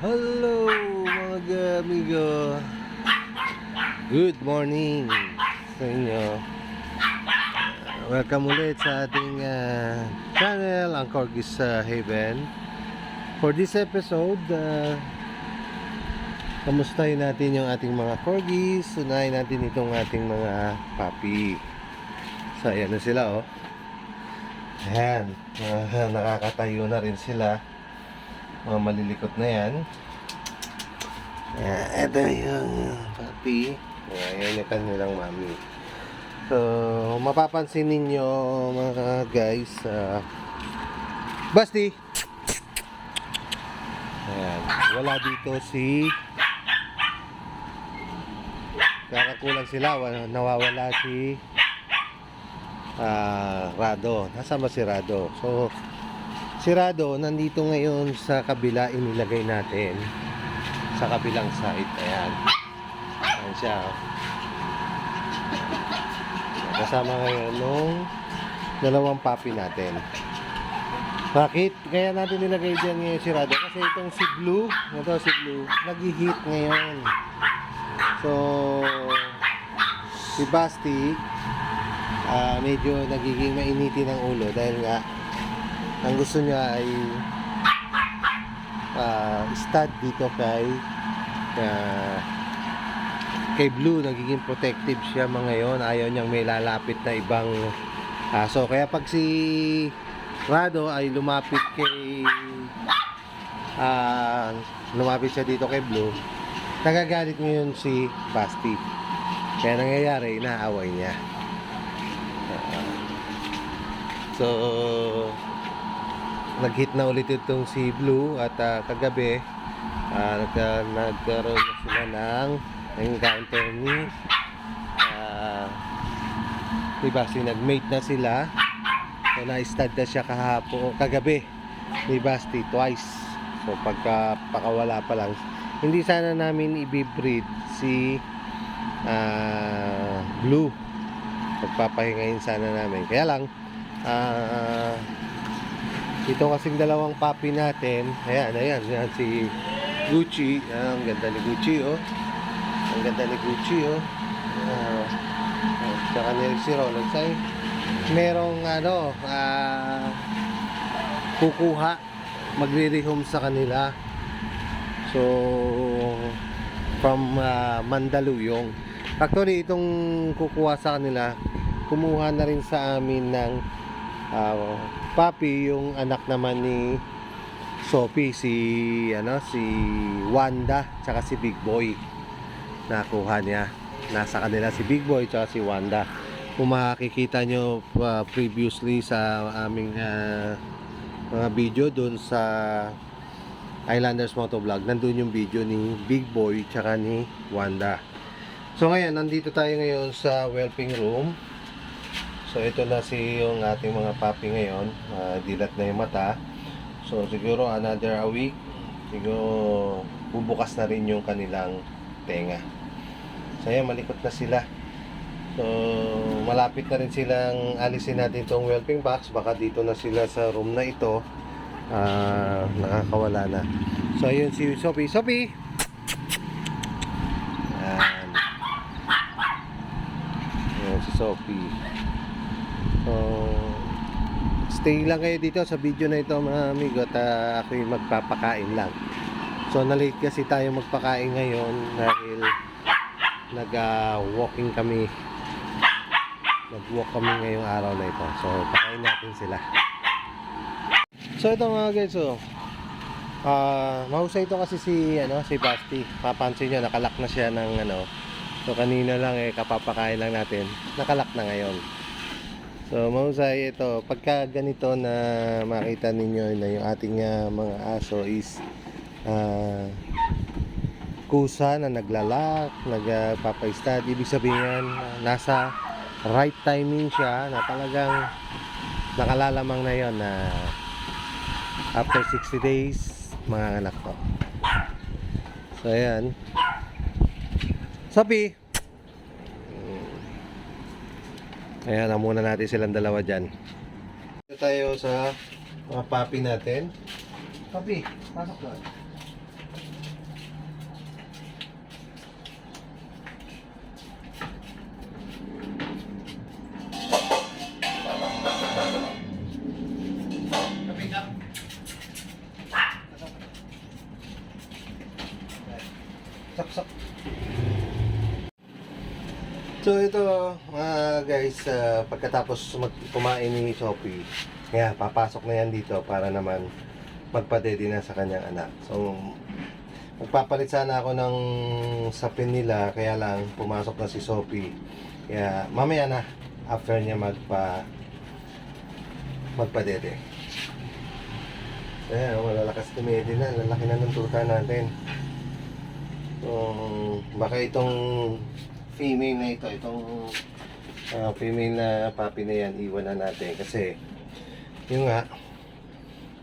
Hello mga amigo. Good morning sa inyo. Welcome ulit sa ating channel, ang Corgis Haven. For this episode, kamustahin natin yung ating mga corgis. Unahin natin itong ating mga puppy. So ayan na sila oh. Ayan, nakakatayo na rin sila. Mga malilikot na yan. Ito yung puppy. Ayan yung kanilang mami. So, mapapansin ninyo mga guys, Basti! Ayan, wala dito si kakakulang sila. Nawawala si Rado. Nasaan ba si Rado? So, si Rado nandito ngayon sa kabila, inilagay natin sa kabilang side. Ayan. Ayan siya. Kasama ngayon nung dalawang puppy natin. Bakit? Kaya natin nilagay dyan ngayon si Rado? Kasi itong si Blue, nag-hit ngayon. So, si Basti, medyo nagiging mainiti ng ulo dahil nga ang gusto niya ay stud dito kay Blue. Nagiging protective siya ngayon. Ayaw niyang may lalapit na ibang aso. Kaya pag si Rado ay lumapit siya dito kay Blue, nagagalit ngayon si Basti. Kaya nangyayari, inaaway niya. So nag-hit na ulit itong si Blue at kagabi nagkaroon na sila ng encounter ni Basti. Nag-mate na sila. So na-stud na siya kagabi ni Basti twice. So pakawala pa lang, hindi sana namin i-breed si Blue. Pagpapahingayin sana namin. Kaya lang ito kasing dalawang puppy natin. Ayan si Gucci. Ang ganda ni Gucci oh. Ang ganda ni Gucci oh. Tsaka ni si Rolex ay merong kukuha, magre-rehome sa kanila. So from Mandaluyong. Actually itong kukuha sa kanila, kumuha na rin sa amin ng puppy, yung anak naman ni Sophie, si Wanda tsaka si Big Boy. Nakuha niya. Nasa kanila si Big Boy tsaka si Wanda. Kung makikita nyo previously sa aming mga video doon sa Islanders Motovlog, nandun yung video ni Big Boy tsaka ni Wanda. So ngayon, nandito tayo ngayon sa whelping room. So ito na yung ating mga puppy ngayon. Dilat na yung mata. So siguro another a week, siguro bubukas na rin yung kanilang tenga. So ayan, malikot na sila. So malapit na rin silang alisin natin itong whelping box. Baka dito na sila sa room na ito. Nakakawala na. So ayun si Sophie. Sophie! Ayan si Sophie. So, stay lang kayo dito sa video na ito mga amigo, at ako yung magpapakain lang. So na-late kasi tayo magpakain ngayon dahil nag-walking kami. Nag-walk kami ngayong araw na ito. So pakain natin sila. So ito mga guys, mahusay ito kasi si Basti. Papansin nyo, nakalak na siya ng so kanina lang kapapakain lang natin, nakalak na ngayon. So mahusay ito. Pagka ganito na makita ninyo na yung ating mga aso is kusa na naglalak, nagpapa-stud, ibig sabihin nasa right timing siya, na talagang nakalalamang na yon na after 60 days mga anak to. So ayan, Sophie, ayan na muna natin silang dalawa dyan. Ito tayo sa mga puppy natin. Puppy, pasok doon. Sak. So ito mga guys, pagkatapos kumain ni Sophie, kaya papasok na yan dito para naman magpadede na sa kanyang anak. So magpapalit sana ako ng sapin nila, kaya lang pumasok na si Sophie. Kaya mamaya na after niya magpadede. Ayan, malalakas tumedi na, lalaki na ng tuta natin. Baka itong female na itong female na puppy na yan, iwan na natin kasi yung nga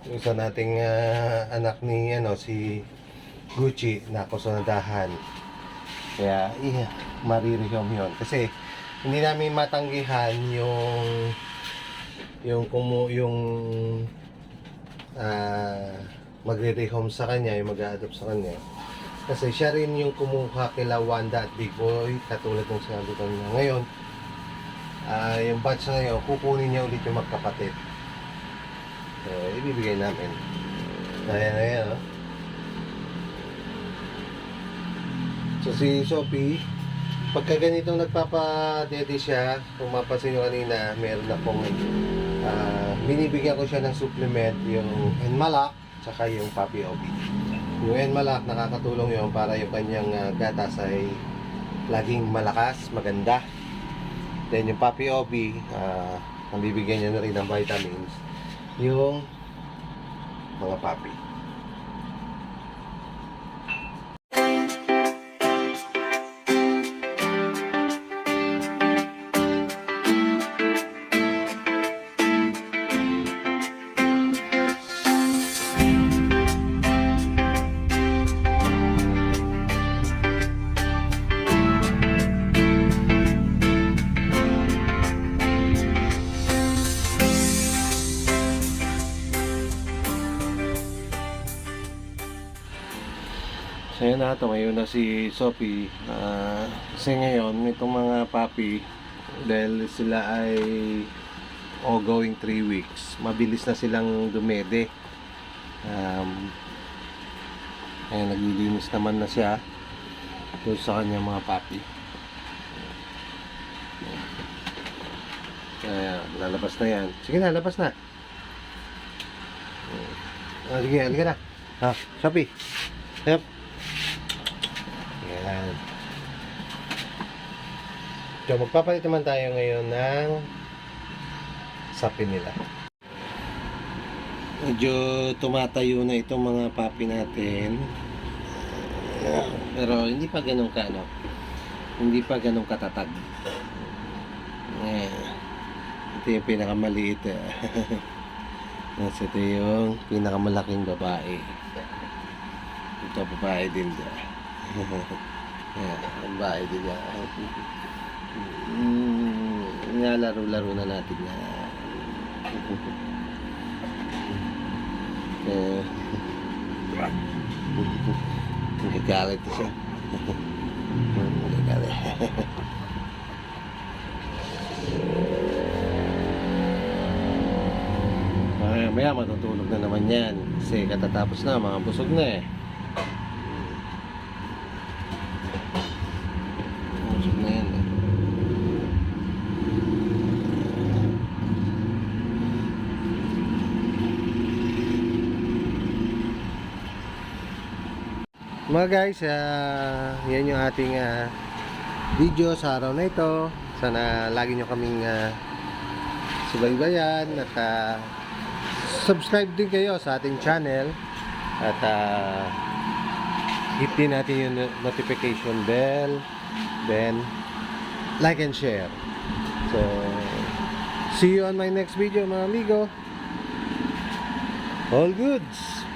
yung isa nating anak ni si Gucci nakusunadahan, kaya marirehome yun kasi hindi namin matanggihan yung magre-rehome sa kanya, yung mag-a-adopt sa kanya. Kasi siya rin yung kumuha kila Wanda at Big Boy, katulad ng sinabi ko niya. Ngayon, yung batch na yun, kukunin niya ulit yung magkapatid. So, ibibigay namin. Ayan. Oh. So, si Sophie, pagka ganitong nagpapadede siya, kung mapasin nyo kanina, meron na pong binibigyan ko siya ng supplement, yung Enmalak, tsaka yung Puppy OB. Yung Enmalak, nakakatulong yun para yung kanyang gatas ay laging malakas, maganda. Then yung Puppy OB, nabibigyan niya na rin ng vitamins yung mga puppy. So yun na, tumayo na si Sophie. Kasi ngayon, itong mga puppy, dahil sila ay going 3 weeks, mabilis na silang dumede. Naglilinis naman na siya doon sa kanyang mga puppy. Lalabas na yan. Sige na, labas na. Sige, halika na. Sophie. Yep. Yan. So, magpapalit naman tayo ngayon ng sapin nila. Medyo tumatayo na itong mga puppy natin. Pero hindi pa ganun hindi pa ganun katatag. Ito yung pinakamaliit. Ito yung pinakamalaking babae. Ito babae din dyan. Babae din dyan. Laro-laro na natin na. Nagagalit siya. Nagagalit. Maya matutulog na naman yan kasi katatapos na, mga busog na eh. Busog na yan eh. Mga guys, yan yung ating video sa araw na ito. Sana lagi nyo kaming subaybayan at subscribe din kayo sa ating channel at hit din natin yung notification bell, then like and share. So see you on my next video mga amigo. All goods.